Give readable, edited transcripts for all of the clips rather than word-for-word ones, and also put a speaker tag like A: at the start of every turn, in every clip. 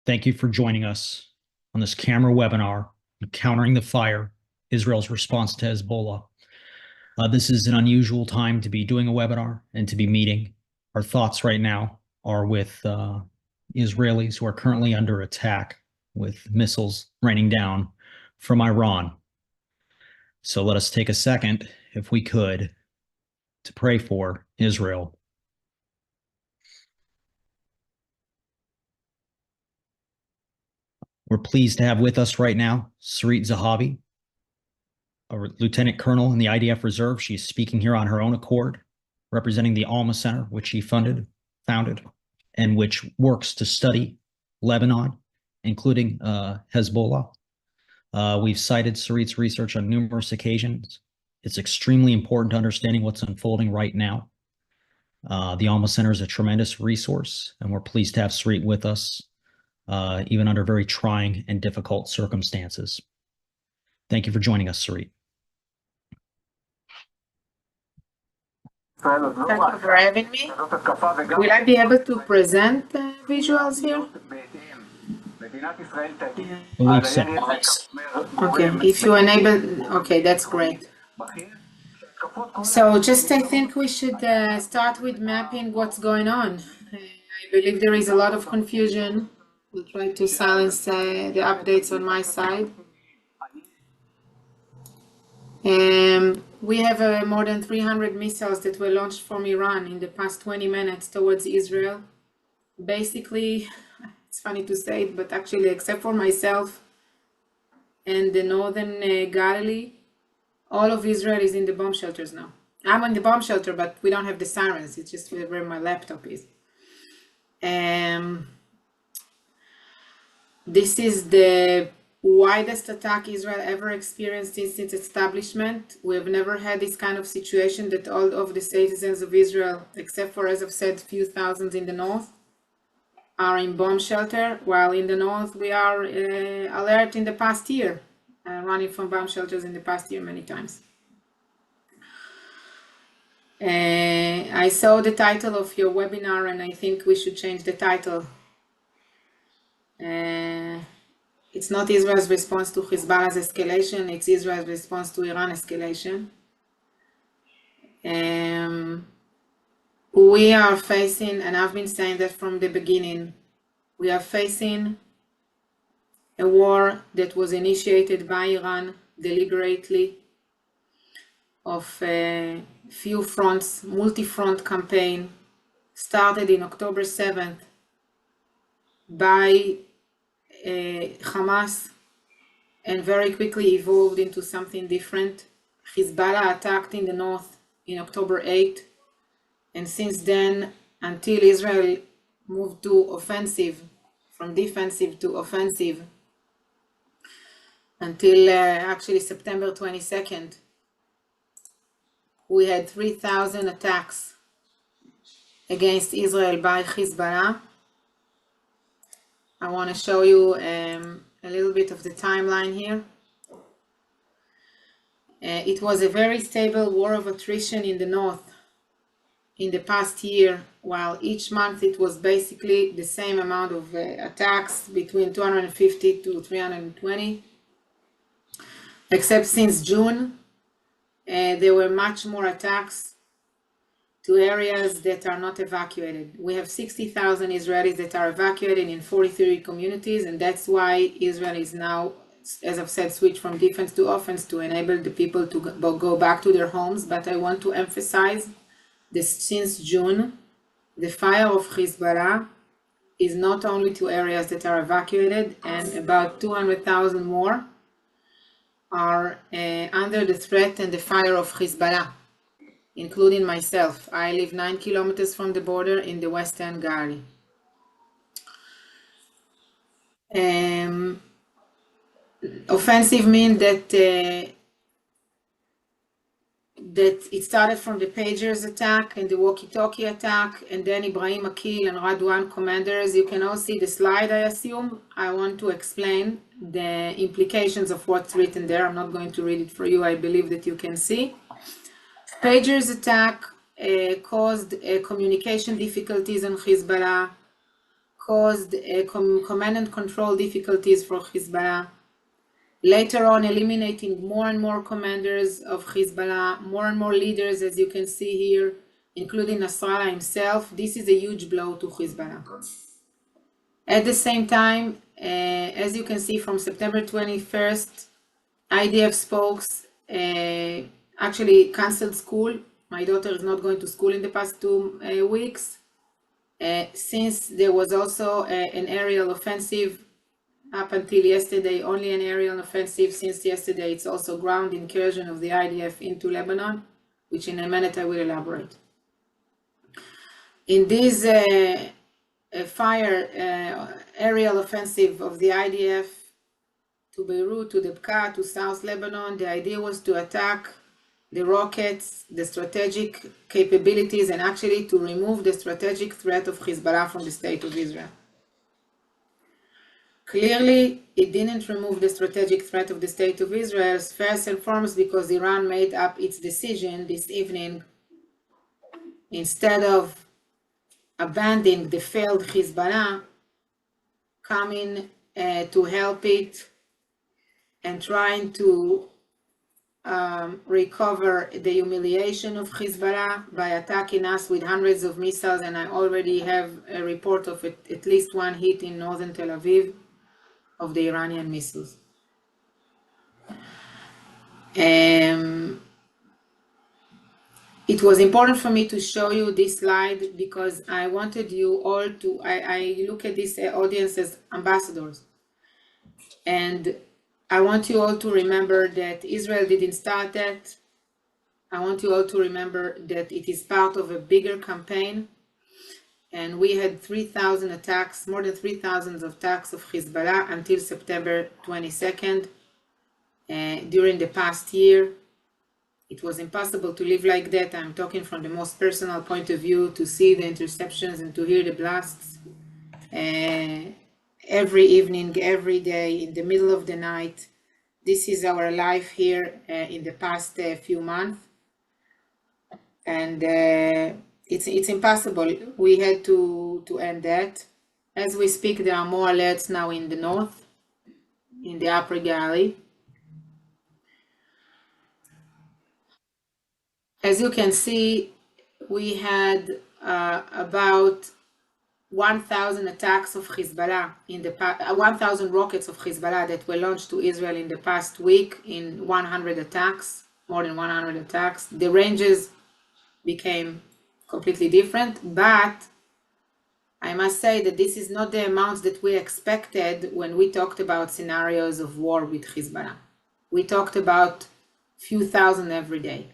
A: Thank you for joining us on this camera webinar, Countering the Fire, Israel's Response to Hezbollah. This is an unusual time to be doing a webinar and to be meeting. Our thoughts right now are with Israelis who are currently under attack with missiles raining down from Iran. So let us take a second, if we could, to pray for Israel. We're pleased to have with us right now Sarit Zahavi, a lieutenant colonel in the IDF Reserve. She's speaking here on her own accord, representing the Alma Center, which she founded, and which works to study Lebanon, including Hezbollah. We've cited Sarit's research on numerous occasions. It's extremely important to understanding what's unfolding right now. The Alma Center is a tremendous resource, and we're pleased to have Sarit with us, even under very trying and difficult circumstances. Thank you for joining us, Sarit.
B: Thank you for having me. Will I be able to present visuals here?
A: I believe so.
B: Okay, if you enable, okay, that's great. So just I think we should start with mapping what's going on. I believe there is a lot of confusion. We'll try to silence the updates on my side. We have more than 300 missiles that were launched from Iran in the past 20 minutes towards Israel. Basically, it's funny to say it, but actually, except for myself and the northern Galilee, all of Israel is in the bomb shelters now. I'm in the bomb shelter, but we don't have the sirens. It's just where my laptop is. This is the widest attack Israel ever experienced since its establishment. We have never had this kind of situation that all of the citizens of Israel, except for, as I've said, few thousands in the north, are in bomb shelter, while in the north we are alert in the past year, running from bomb shelters in the past year many times. I saw the title of your webinar and I think we should change the title. It's not Israel's response to Hezbollah's escalation, it's Israel's response to Iran escalation. We are facing, and I've been saying that from the beginning, we are facing a war that was initiated by Iran deliberately, of a few fronts, multi-front campaign, started in October 7th by Hamas and very quickly evolved into something different. Hezbollah attacked in the north in October 8th, and since then, until Israel moved to offensive, from defensive to offensive, until actually September 22nd, we had 3,000 attacks against Israel by Hezbollah. I want to show you a little bit of the timeline here. It was a very stable war of attrition in the north in the past year, while each month it was basically the same amount of attacks, between 250 to 320. Except since June, there were much more attacks to areas that are not evacuated. We have 60,000 Israelis that are evacuated in 43 communities, and that's why Israel is now, as I've said, switched from defense to offense to enable the people to go back to their homes. But I want to emphasize that since June, the fire of Hezbollah is not only to areas that are evacuated, and about 200,000 more are under the threat and the fire of Hezbollah, including myself. I live 9 kilometers from the border in the Western Galilee. Offensive means that it started from the pagers attack and the walkie-talkie attack, and then Ibrahim Akil and Radwan commanders. You can all see the slide, I assume. I want to explain the implications of what's written there. I'm not going to read it for you. I believe that you can see. Pagers attack caused communication difficulties on Hezbollah, caused command and control difficulties for Hezbollah. Later on, eliminating more and more commanders of Hezbollah, more and more leaders, as you can see here, including Nasrallah himself. This is a huge blow to Hezbollah. At the same time, as you can see from September 21st, IDF spokes actually canceled school. My daughter is not going to school in the past 2 weeks. Since there was also an aerial offensive up until yesterday, only an aerial offensive. Since yesterday, it's also ground incursion of the IDF into Lebanon, which in a minute I will elaborate. In this aerial offensive of the IDF to Beirut, to Debka, to South Lebanon, the idea was to attack the rockets, the strategic capabilities, and actually to remove the strategic threat of Hezbollah from the state of Israel. Clearly, it didn't remove the strategic threat of the state of Israel, first and foremost because Iran made up its decision this evening, instead of abandoning the failed Hezbollah, coming to help it and trying to recover the humiliation of Hezbollah by attacking us with hundreds of missiles, and I already have a report of at least one hit in northern Tel Aviv of the Iranian missiles. It was important for me to show you this slide because I wanted you all to, I look at this audience as ambassadors. And I want you all to remember that Israel didn't start that. I want you all to remember that it is part of a bigger campaign. And we had 3,000 attacks, more than 3,000 attacks of Hezbollah until September 22nd. During the past year, it was impossible to live like that. I'm talking from the most personal point of view, to see the interceptions and to hear the blasts every evening, every day, in the middle of the night. This is our life here in the past few months. And it's impossible. We had to end that. As we speak, there are more alerts now in the north, in the Upper Galilee. As you can see, we had about 1,000 attacks of Hezbollah in the past, 1,000 rockets of Hezbollah that were launched to Israel in the past week in 100 attacks, more than 100 attacks. The ranges became completely different, but I must say that this is not the amounts that we expected when we talked about scenarios of war with Hezbollah. We talked about few thousand every day.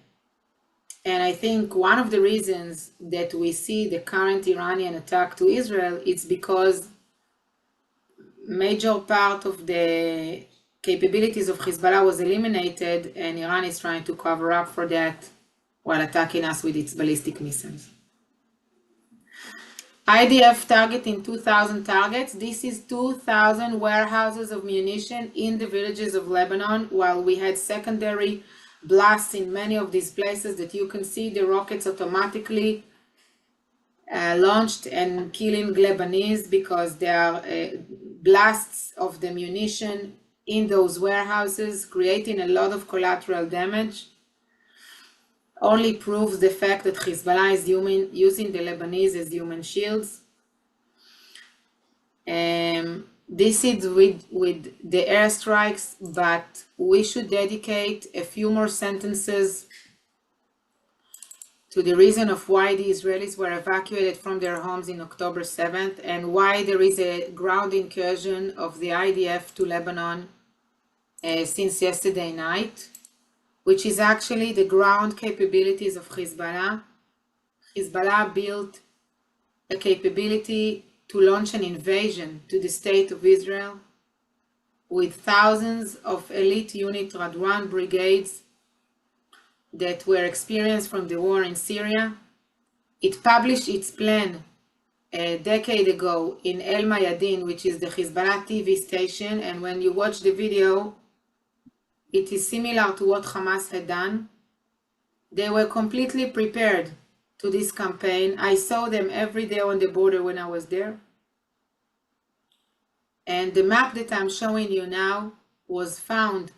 B: And I think one of the reasons that we see the current Iranian attack to Israel is because major part of the capabilities of Hezbollah was eliminated, and Iran is trying to cover up for that while attacking us with its ballistic missiles. IDF targeting 2,000 targets. This is 2,000 warehouses of munition in the villages of Lebanon, while we had secondary blasts in many of these places that you can see the rockets automatically launched and killing Lebanese because there are blasts of the munition in those warehouses, creating a lot of collateral damage. Only proves the fact that Hezbollah is using the Lebanese as human shields. This is with the airstrikes, but we should dedicate a few more sentences to the reason of why the Israelis were evacuated from their homes in October 7th and why there is a ground incursion of the IDF to Lebanon since yesterday night, which is actually the ground capabilities of Hezbollah. Hezbollah built a capability to launch an invasion to the state of Israel with thousands of elite unit Radwan brigades that were experienced from the war in Syria. It published its plan a decade ago in El Mayadin, which is the Hezbollah TV station, and when you watch the video, it is similar to what Hamas had done. They were completely prepared to this campaign. I saw them every day on the border when I was there. And the map that I'm showing you now was found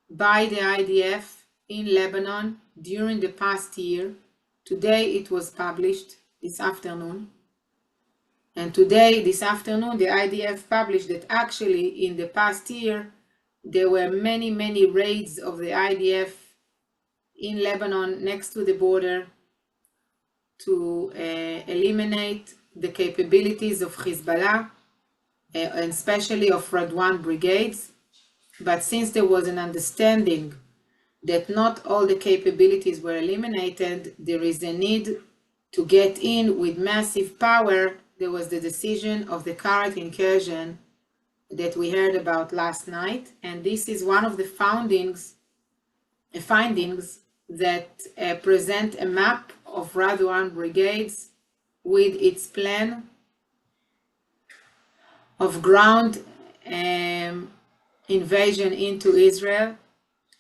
B: by the IDF in Lebanon during the past year. Today it was published this afternoon. And today, this afternoon, the IDF published that actually in the past year, there were many, many raids of the IDF in Lebanon next to the border to eliminate the capabilities of Hezbollah and especially of Radwan brigades. But since there was an understanding that not all the capabilities were eliminated, there is a need to get in with massive power. There was the decision of the current incursion that we heard about last night, and this is one of the findings that present a map of Radwan brigades with its plan of ground invasion into Israel.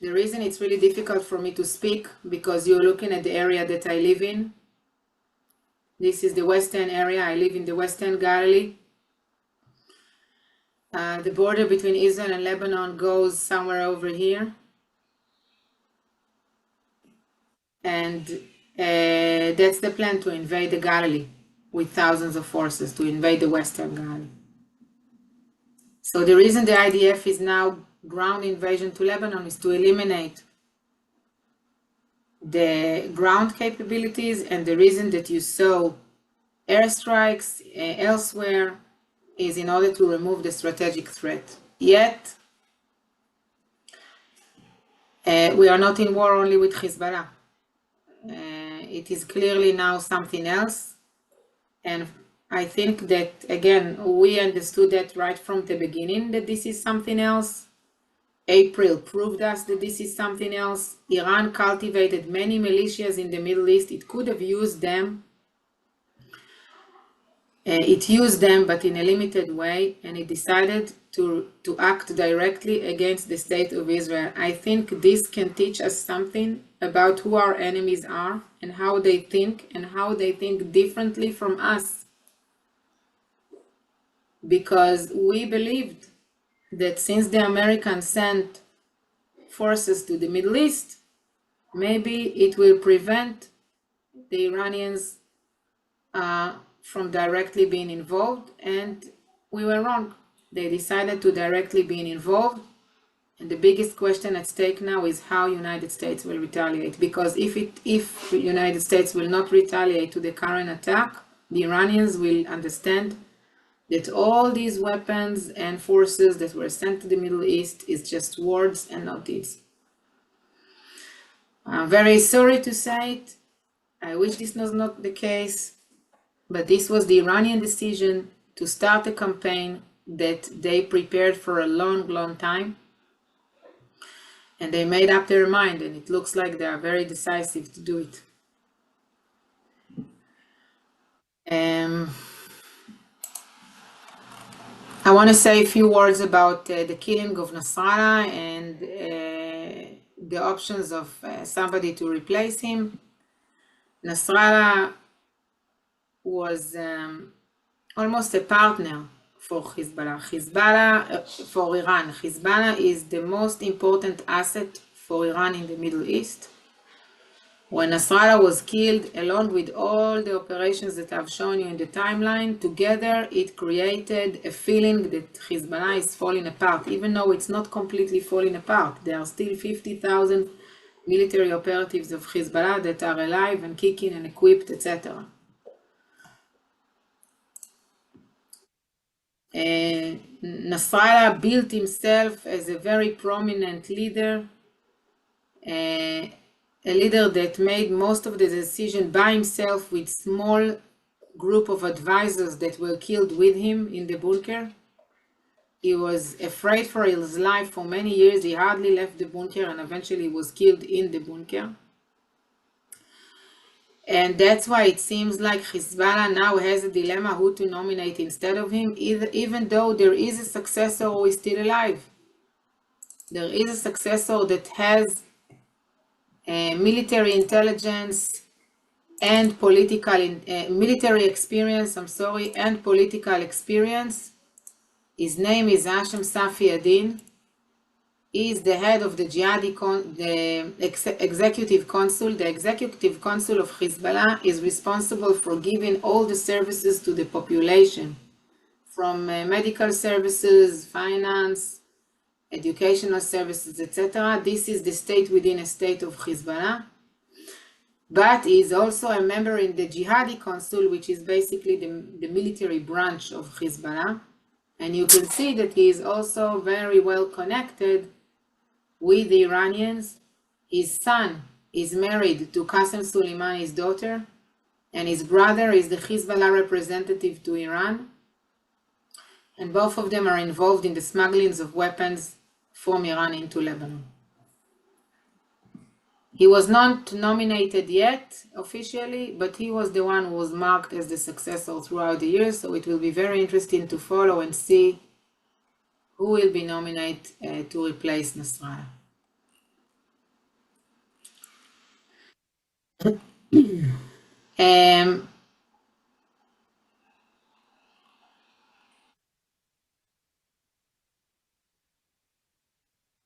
B: The reason it's really difficult for me to speak because you're looking at the area that I live in. This is the western area. I live in the Western Galilee. The border between Israel and Lebanon goes somewhere over here. And that's the plan, to invade the Galilee with thousands of forces, to invade the Western Galilee. So the reason the IDF is now ground invasion to Lebanon is to eliminate the ground capabilities, and the reason that you saw airstrikes elsewhere is in order to remove the strategic threat. Yet, we are not in war only with Hezbollah. It is clearly now something else, and I think that, again, we understood that right from the beginning, that this is something else. April proved us that this is something else. Iran cultivated many militias in the Middle East. It could have used them. It used them, but in a limited way, and it decided to act directly against the state of Israel. I think this can teach us something about who our enemies are and how they think differently from us. Because we believed that since the Americans sent forces to the Middle East, maybe it will prevent the Iranians from directly being involved, and we were wrong. They decided to directly be involved, and the biggest question at stake now is how United States will retaliate. Because if the United States will not retaliate to the current attack, the Iranians will understand that all these weapons and forces that were sent to the Middle East is just words and not deeds. I'm very sorry to say it. I wish this was not the case, but this was the Iranian decision to start a campaign that they prepared for a long, long time. And they made up their mind, and it looks like they are very decisive to do it. I want to say a few words about the killing of Nasrallah and the options of somebody to replace him. Nasrallah was almost a partner for Hezbollah. For Iran. Hezbollah is the most important asset for Iran in the Middle East. When Nasrallah was killed, along with all the operations that I've shown you in the timeline, together it created a feeling that Hezbollah is falling apart, even though it's not completely falling apart. There are still 50,000 military operatives of Hezbollah that are alive and kicking and equipped, etc. Nasrallah built himself as a very prominent leader, a leader that made most of the decision by himself with small group of advisors that were killed with him in the bunker. He was afraid for his life for many years. He hardly left the bunker and eventually was killed in the bunker. And that's why it seems like Hezbollah now has a dilemma who to nominate instead of him, even though there is a successor who is still alive. There is a successor that has military intelligence and military experience, and political experience, His name is Hashem Safi Adin. He is the head of the executive consul. The executive consul of Hezbollah is responsible for giving all the services to the population, from medical services, finance, educational services, etc. This is the state within a state of Hezbollah. But he is also a member in the Jihadi Council, which is basically the military branch of Hezbollah. And you can see that he is also very well connected with the Iranians. His son is married to Qasem Soleimani's daughter, and his brother is the Hezbollah representative to Iran. And both of them are involved in the smugglings of weapons from Iran into Lebanon. He was not nominated yet officially, but he was the one who was marked as the successor throughout the years, so it will be very interesting to follow and see who will be nominated to replace Nasrallah. I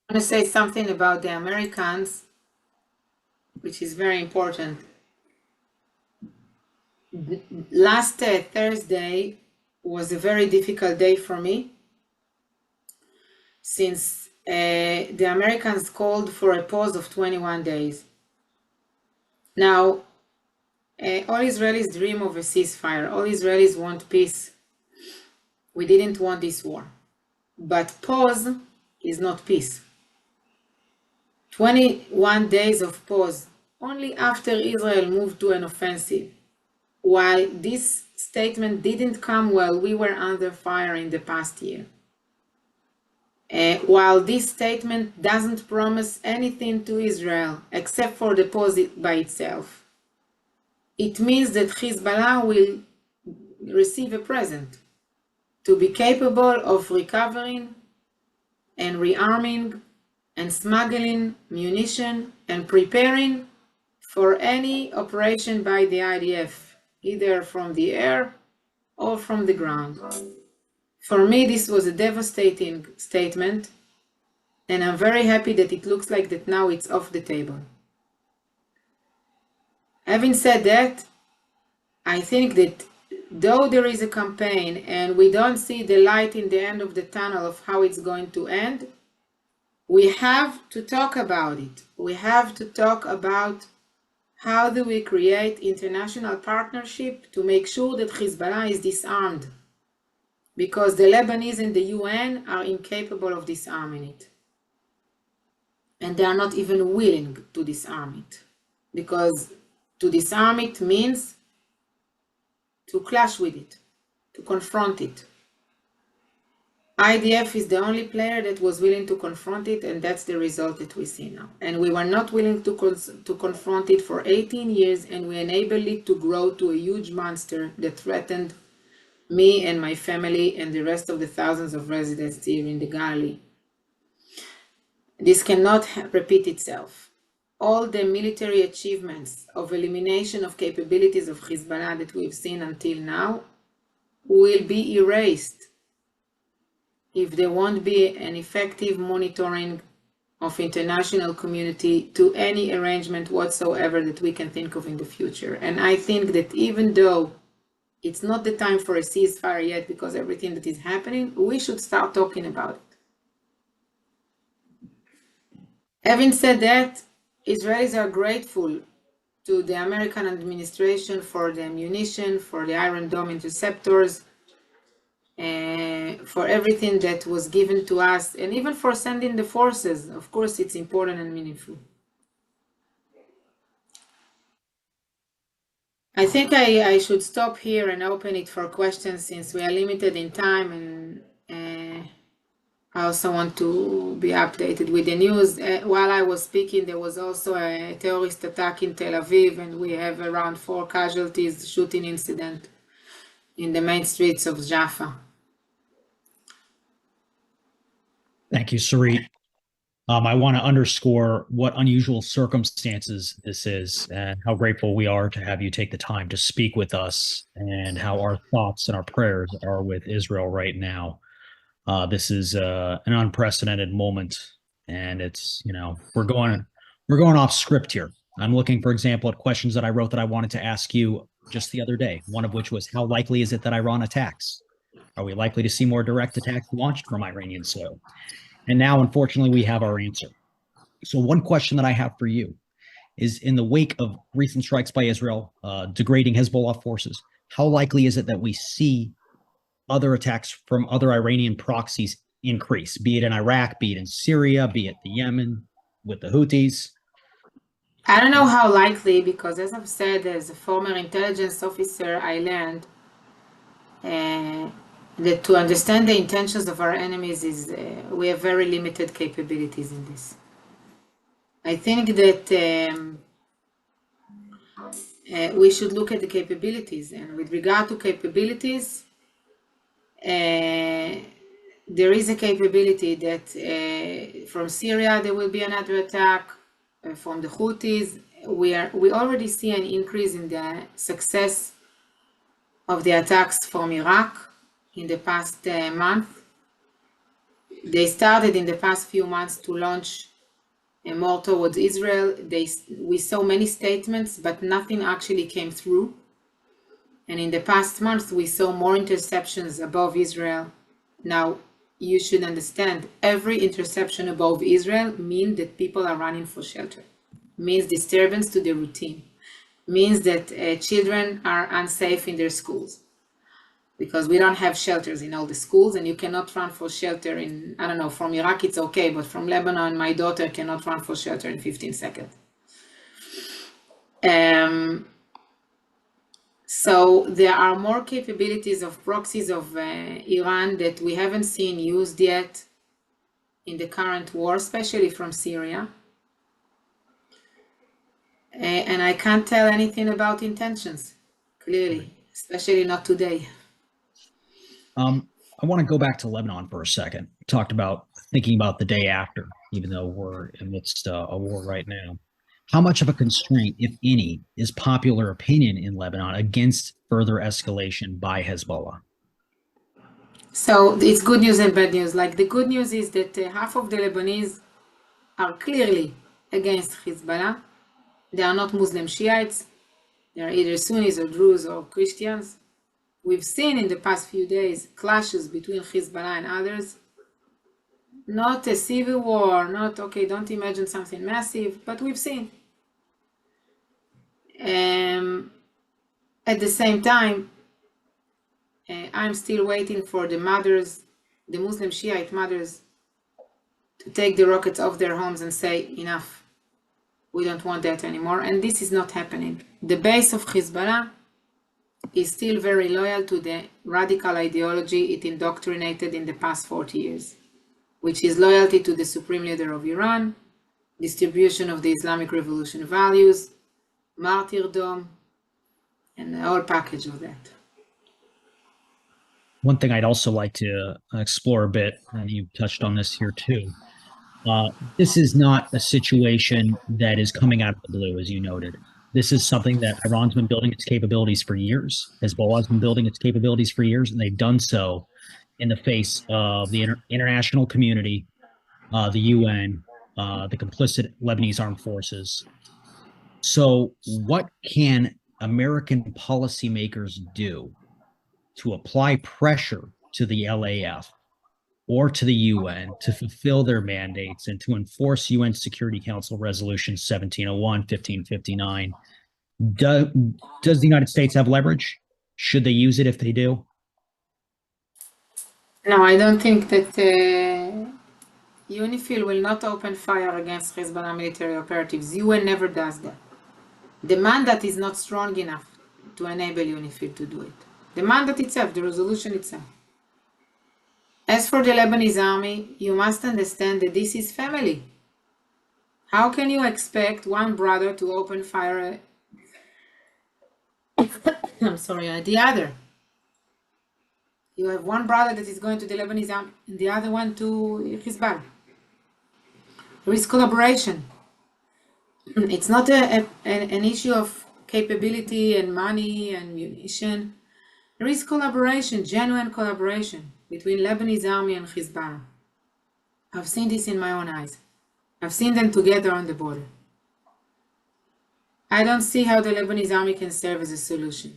B: want to say something about the Americans, which is very important. Last Thursday was a very difficult day for me, since the Americans called for a pause of 21 days. Now, all Israelis dream of a ceasefire. All Israelis want peace. We didn't want this war. But pause is not peace. 21 days of pause, only after Israel moved to an offensive. While this statement didn't come while we were under fire in the past year. While this statement doesn't promise anything to Israel except for the pause by itself, it means that Hezbollah will receive a present to be capable of recovering and rearming and smuggling munition and preparing for any operation by the IDF, either from the air or from the ground. For me, this was a devastating statement, and I'm very happy that it looks like that now it's off the table. Having said that, I think that though there is a campaign and we don't see the light in the end of the tunnel of how it's going to end, we have to talk about it. We have to talk about how do we create international partnership to make sure that Hezbollah is disarmed, because the Lebanese and the UN are incapable of disarming it. And they are not even willing to disarm it, because to disarm it means to clash with it, to confront it. IDF is the only player that was willing to confront it, and that's the result that we see now. And we were not willing to confront it for 18 years, and we enabled it to grow to a huge monster that threatened me and my family and the rest of the thousands of residents here in the Galilee. This cannot repeat itself. All the military achievements of elimination of capabilities of Hezbollah that we've seen until now will be erased if there won't be an effective monitoring of international community to any arrangement whatsoever that we can think of in the future. And I think that even though it's not the time for a ceasefire yet because everything that is happening, we should start talking about it. Having said that, Israelis are grateful to the American administration for the ammunition, for the Iron Dome interceptors, for everything that was given to us, and even for sending the forces. Of course, it's important and meaningful. I think I should stop here and open it for questions, since we are limited in time, and I also want to be updated with the news. While I was speaking, there was also a terrorist attack in Tel Aviv, and we have around 4 casualties, shooting incident in the main streets of Jaffa.
A: Thank you, Sarit. I want to underscore what unusual circumstances this is and how grateful we are to have you take the time to speak with us, and how our thoughts and our prayers are with Israel right now. This is an unprecedented moment, and it's, we're going off script here. I'm looking, for example, at questions that I wrote that I wanted to ask you just the other day. One of which was, how likely is it that Iran attacks? Are we likely to see more direct attacks launched from Iranian soil? And now, unfortunately, we have our answer. So, one question that I have for you is, in the wake of recent strikes by Israel, degrading Hezbollah forces, how likely is it that we see other attacks from other Iranian proxies increase, be it in Iraq, be it in Syria, be it the Yemen with the Houthis?
B: I don't know how likely, because as I've said, as a former intelligence officer, I learned that to understand the intentions of our enemies is we have very limited capabilities in this. I think that we should look at the capabilities, and with regard to capabilities, there is a capability that from Syria there will be another attack, from the Houthis. We already see an increase in the success of the attacks from Iraq in the past month. They started in the past few months to launch more towards Israel. We saw many statements, but nothing actually came through. And in the past month, we saw more interceptions above Israel. Now, you should understand, every interception above Israel means that people are running for shelter, means disturbance to the routine, means that children are unsafe in their schools, because we don't have shelters in all the schools, and you cannot run for shelter in, I don't know, from Iraq it's okay, but from Lebanon, my daughter cannot run for shelter in 15 seconds. So there are more capabilities of proxies of Iran that we haven't seen used yet in the current war, especially from Syria. And I can't tell anything about intentions, clearly, especially not today.
A: I want to go back to Lebanon for a second. We talked about thinking about the day after, even though we're amidst a war right now. How much of a constraint, if any, is popular opinion in Lebanon against further escalation by Hezbollah?
B: So it's good news and bad news. Like, the good news is that half of the Lebanese are clearly against Hezbollah. They are not Muslim Shiites. They are either Sunnis or Druze or Christians. We've seen in the past few days clashes between Hezbollah and others. Not a civil war, not, okay, don't imagine something massive, but we've seen. At the same time, I'm still waiting for the mothers, the Muslim Shiite mothers, to take the rockets off their homes and say, enough, we don't want that anymore. And this is not happening. The base of Hezbollah is still very loyal to the radical ideology it indoctrinated in the past 40 years, which is loyalty to the supreme leader of Iran, distribution of the Islamic Revolution values, martyrdom, and the whole package of that.
A: One thing I'd also like to explore a bit, and you touched on this here too. This is not a situation that is coming out of the blue, as you noted. This is something that Iran's been building its capabilities for years. Hezbollah's been building its capabilities for years, and they've done so in the face of the international community, the UN, the complicit Lebanese armed forces. So, what can American policymakers do to apply pressure to the LAF or to the UN to fulfill their mandates and to enforce UN Security Council Resolution 1701, 1559? Does the United States have leverage? Should they use it if they do?
B: No, I don't think that UNIFIL will not open fire against Hezbollah military operatives. UN never does that. The mandate is not strong enough to enable UNIFIL to do it. The mandate itself, the resolution itself. As for the Lebanese army, you must understand that this is family. How can you expect one brother to open fire I'm sorry, at the other? You have one brother that is going to the Lebanese army and the other one to Hezbollah. There is collaboration. It's not an issue of capability and money and munition. There is collaboration, genuine collaboration. between Lebanese army and Hezbollah. I've seen this in my own eyes. I've seen them together on the border. I don't see how the Lebanese army can serve as a solution.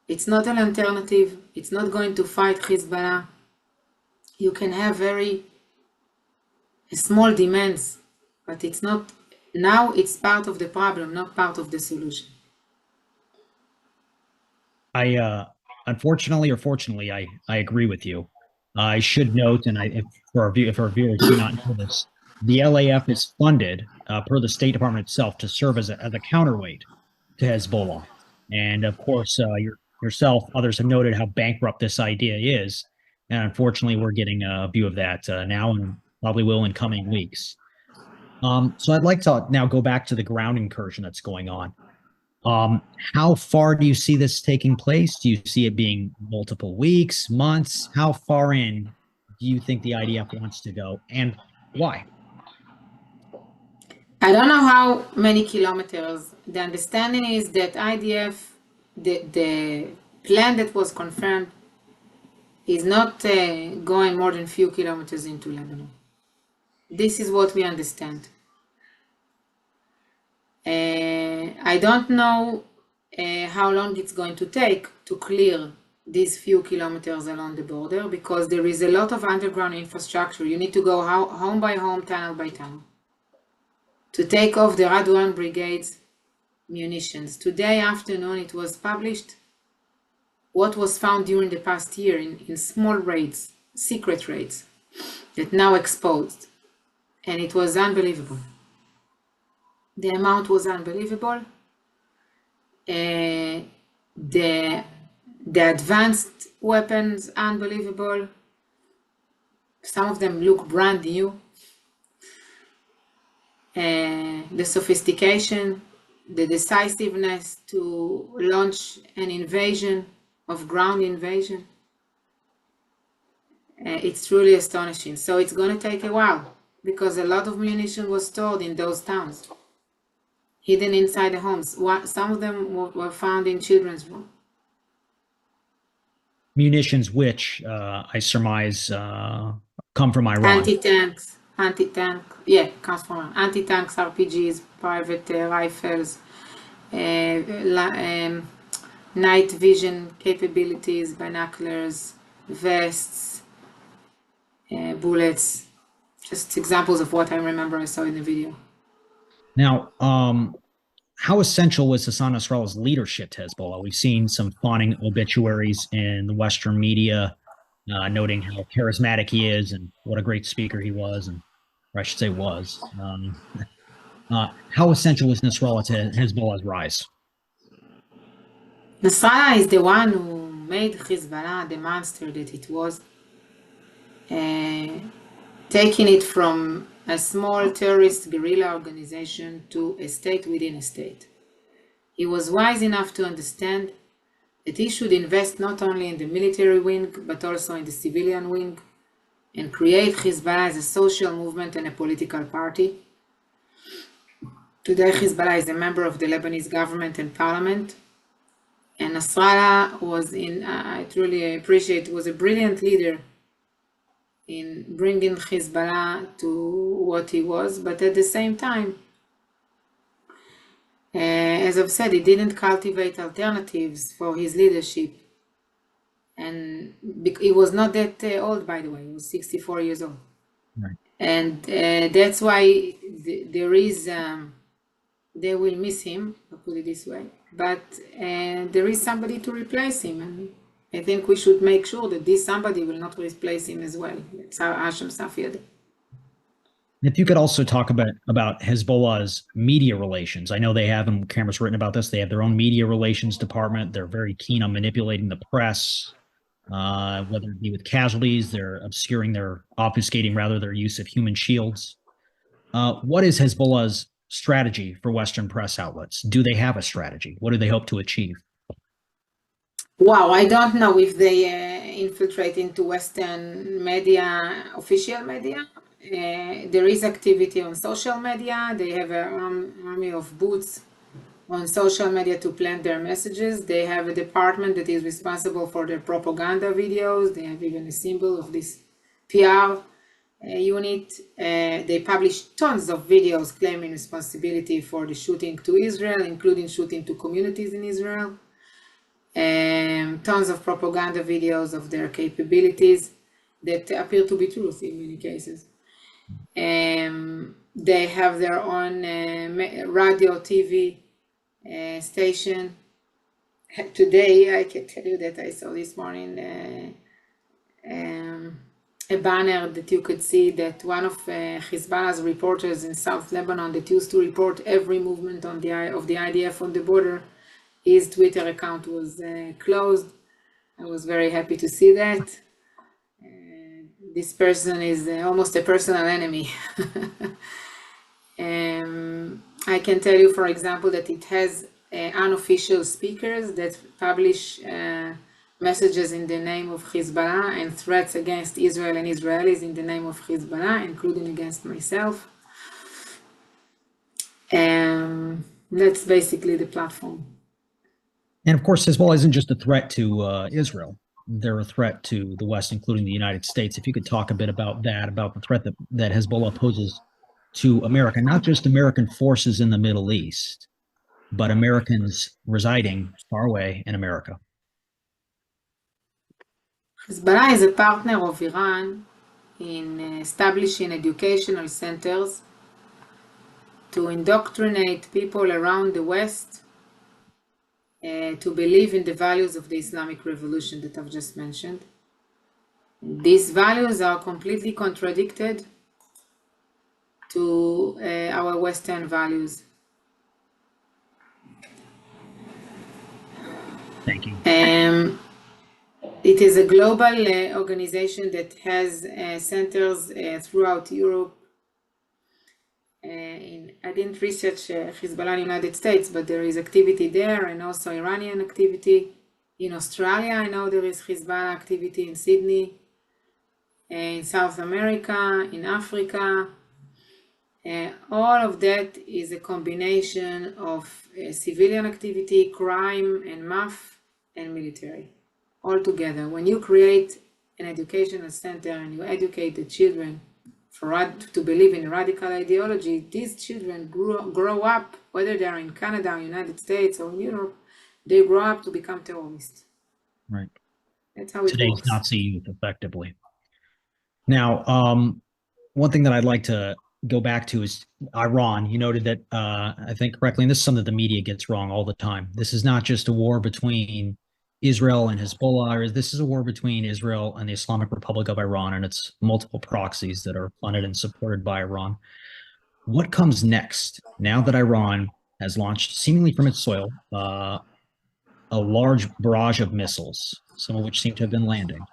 B: It's not an alternative. It's not going to fight Hezbollah. You can have very small demands, but it's not, now it's part of the problem, not part of the solution.
A: Unfortunately or fortunately, I agree with you. I should note, and if our viewers do not know this, the LAF is funded per the State Department itself to serve as a counterweight to Hezbollah. And of course, yourself, others have noted how bankrupt this idea is. And unfortunately, we're getting a view of that now and probably will in coming weeks. So I'd like to now go back to the ground incursion that's going on. How far do you see this taking place? Do you see it being multiple weeks, months? How far in do you think the IDF wants to go, and why?
B: I don't know how many kilometers. The understanding is that IDF, the plan that was confirmed, is not going more than a few kilometers into Lebanon. This is what we understand. I don't know how long it's going to take to clear these few kilometers along the border, because there is a lot of underground infrastructure. You need to go home by home, tunnel by tunnel, to take off the Radwan Brigade's munitions. Today afternoon it was published what was found during the past year in small raids, secret raids, that now exposed. And it was unbelievable. The amount was unbelievable. The advanced weapons, unbelievable. Some of them look brand new. The sophistication, the decisiveness to launch an invasion, of ground invasion. It's truly astonishing. So it's going to take a while, because a lot of munition was stored in those towns, hidden inside the homes. Some of them were found in children's rooms.
A: Munitions which, I surmise, come from Iran.
B: Anti-tank, yeah, comes from Iran. Anti-tanks, RPGs, private rifles, night vision capabilities, binoculars, vests, bullets. Just examples of what I remember I saw in the video.
A: Now, how essential was Hassan Nasrallah's leadership to Hezbollah? We've seen some fawning obituaries in the Western media, noting how charismatic he is and what a great speaker he was, and or I should say was. How essential was Nasrallah to Hezbollah's rise?
B: Nasrallah is the one who made Hezbollah the monster that it was, taking it from a small terrorist guerrilla organization to a state within a state. He was wise enough to understand that he should invest not only in the military wing, but also in the civilian wing, and create Hezbollah as a social movement and a political party. Today, Hezbollah is a member of the Lebanese government and parliament. And Nasrallah was I truly appreciate, was a brilliant leader in bringing Hezbollah to what he was, but at the same time, as I've said, he didn't cultivate alternatives for his leadership. And he was not that old, by the way, he was 64 years old. Right. And that's why they will miss him, I'll put it this way, but there is somebody to replace him, and I think we should make sure that this somebody will not replace him as well. It's Hashem Safieddine.
A: If you could also talk about Hezbollah's media relations. I know they have, and Cameron's written about this, they have their own media relations department. They're very keen on manipulating the press, whether it be with casualties, they're obfuscating rather their use of human shields. What is Hezbollah's strategy for Western press outlets? Do they have a strategy? What do they hope to achieve?
B: Wow, I don't know if they infiltrate into Western media, official media. There is activity on social media. They have an army of boots on social media to plant their messages. They have a department that is responsible for their propaganda videos. They have even a symbol of this PR unit. They publish tons of videos claiming responsibility for the shooting to Israel, including shooting to communities in Israel. Tons of propaganda videos of their capabilities that appear to be truth in many cases. They have their own radio, TV station. Today, I can tell you that I saw this morning a banner that you could see that one of Hezbollah's reporters in South Lebanon that used to report every movement of the IDF on the border, his Twitter account was closed. I was very happy to see that. This person is almost a personal enemy. I can tell you, for example, that it has unofficial speakers that publish messages in the name of Hezbollah and threats against Israel and Israelis in the name of Hezbollah, including against myself. That's basically the platform.
A: And of course, Hezbollah isn't just a threat to Israel. They're a threat to the West, including the United States. If you could talk a bit about that, about the threat that Hezbollah poses to America, not just American forces in the Middle East, but Americans residing far away in America.
B: Hezbollah is a partner of Iran in establishing educational centers to indoctrinate people around the West to believe in the values of the Islamic Revolution that I've just mentioned. These values are completely contradicted to our Western values.
A: Thank you.
B: It is a global organization that has centers throughout Europe. I didn't research Hezbollah in the United States, but there is activity there and also Iranian activity. In Australia, I know there is Hezbollah activity in Sydney, in South America, in Africa. All of that is a combination of civilian activity, crime, and MAF, and military, all together. When you create an educational center and you educate the children to believe in radical ideology, these children grow up, whether they are in Canada, or United States, or in Europe, they grow up to become terrorists.
A: Right.
B: That's how it
A: Today's
B: works.
A: Nazi youth, effectively. Now, one thing that I'd like to go back to is Iran. You noted that, I think correctly, and this is something that the media gets wrong all the time. This is not just a war between Israel and Hezbollah. This is a war between Israel and the Islamic Republic of Iran and its multiple proxies that are funded and supported by Iran. What comes next now that Iran has launched, seemingly from its soil, a large barrage of missiles, some of which seem to have been landing?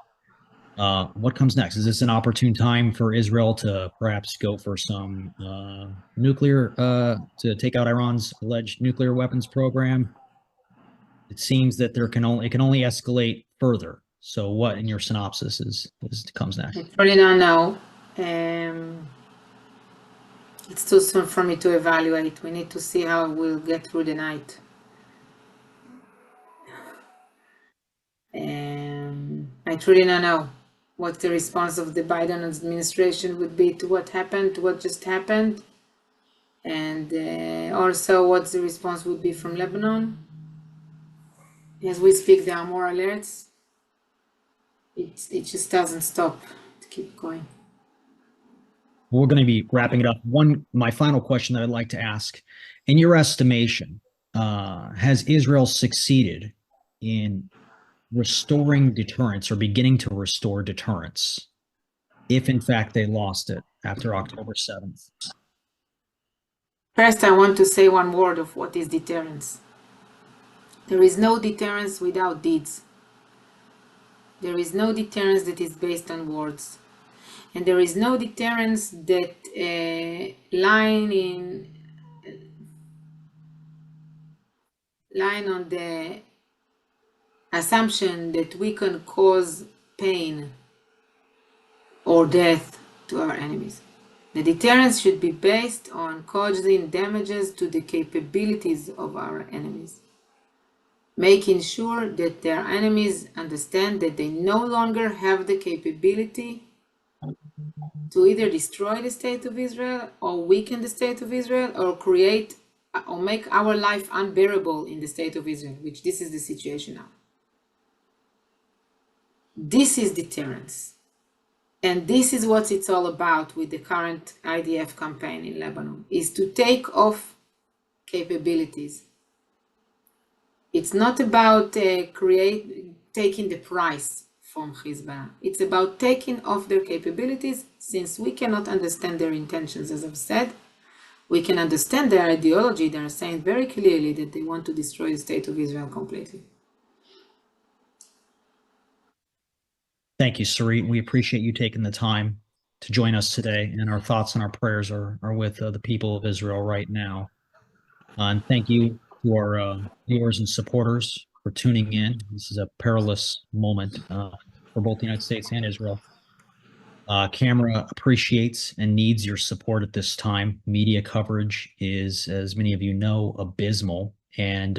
A: What comes next? Is this an opportune time for Israel to perhaps go for some nuclear, to take out Iran's alleged nuclear weapons program? It seems that it can only escalate further. So what in your synopsis comes next?
B: I really don't know. It's too soon for me to evaluate. We need to see how we'll get through the night. I truly don't know what the response of the Biden administration would be to what happened, to what just happened, and also what the response would be from Lebanon. As we speak, there are more alerts. It just doesn't stop. It keeps going.
A: We're going to be wrapping it up. My final question that I'd like to ask, in your estimation, has Israel succeeded in restoring deterrence or beginning to restore deterrence, if in fact they lost it after October 7th?
B: First, I want to say one word of what is deterrence. There is no deterrence without deeds. There is no deterrence that is based on words. And there is no deterrence that line on the assumption that we can cause pain or death to our enemies. The deterrence should be based on causing damages to the capabilities of our enemies, making sure that their enemies understand that they no longer have the capability to either destroy the state of Israel or weaken the state of Israel or create or make our life unbearable in the state of Israel, which this is the situation now. This is deterrence. And this is what it's all about with the current IDF campaign in Lebanon, is to take off capabilities. It's not about taking the price from Hezbollah. It's about taking off their capabilities. Since we cannot understand their intentions, as I've said, we can understand their ideology. They are saying very clearly that they want to destroy the state of Israel completely.
A: Thank you, Sarit. We appreciate you taking the time to join us today, and our thoughts and our prayers are with the people of Israel right now. And thank you to our viewers and supporters for tuning in. This is a perilous moment for both the United States and Israel. Camera appreciates and needs your support at this time. Media coverage is, as many of you know, abysmal. And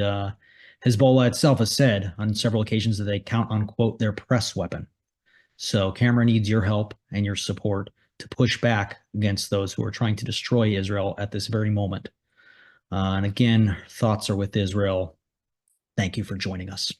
A: Hezbollah itself has said on several occasions that they count on, quote, their press weapon. So Camera needs your help and your support to push back against those who are trying to destroy Israel at this very moment. And again, thoughts are with Israel. Thank you for joining us.